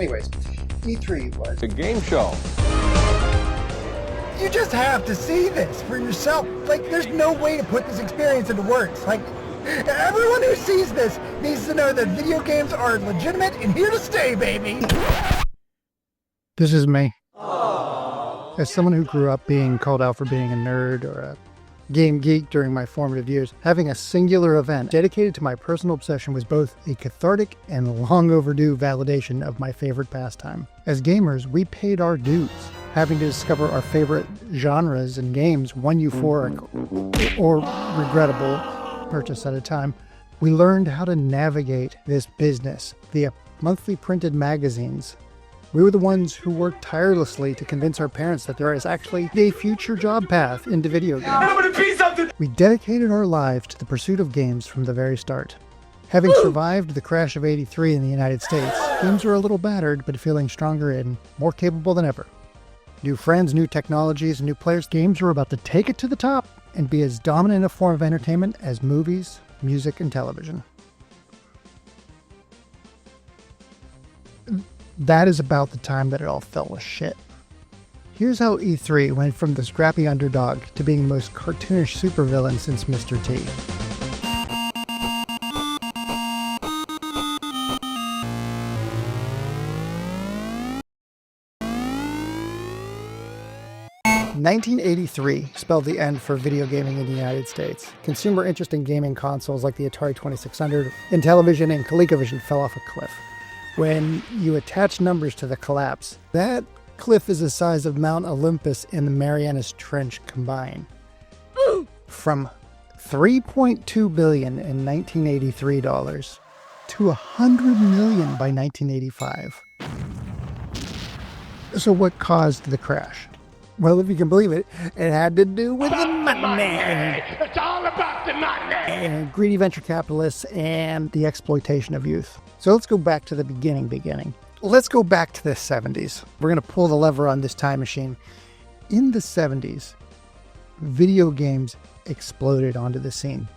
Anyways, E3 was a game show. You just have to see this for yourself. Like, there's no way to put this experience into words. Like, everyone who sees this needs to know that video games are legitimate and here to stay, baby. This is me. As someone who grew up being called out for being a nerd or a game geek during my formative years, having a singular event dedicated to my personal obsession was both a cathartic and long overdue validation of my favorite pastime. As gamers, we paid our dues, having to discover our favorite genres and games one euphoric or regrettable purchase at a time. We learned how to navigate this business via monthly printed magazines. We were the ones who worked tirelessly to convince our parents that there is actually a future job path into video games. I'm gonna be something! We dedicated our lives to the pursuit of games from the very start. Having survived the crash of '83 in the United States, games were a little battered, but feeling stronger and more capable than ever. New friends, new technologies, and new players, games were about to take it to the top and be as dominant a form of entertainment as movies, music, and television. That is about the time that it all fell to shit. Here's how E3 went from the scrappy underdog to being the most cartoonish supervillain since Mr. T. "1983 spelled the end for video gaming in the United States. Consumer interest in gaming consoles like the Atari 2600 and television and ColecoVision fell off a cliff. When you attach numbers to the collapse, that cliff is the size of Mount Olympus and the Marianas Trench combined. From $3.2 billion in 1983 dollars to $100 million by 1985. So what caused the crash? Well, if you can believe it, it had to do with the money. It's all about the money! And greedy venture capitalists and the exploitation of youth. So let's go back to the beginning. Let's go back to the 70s. We're going to pull the lever on this time machine. In the 70s, video games exploded onto the scene.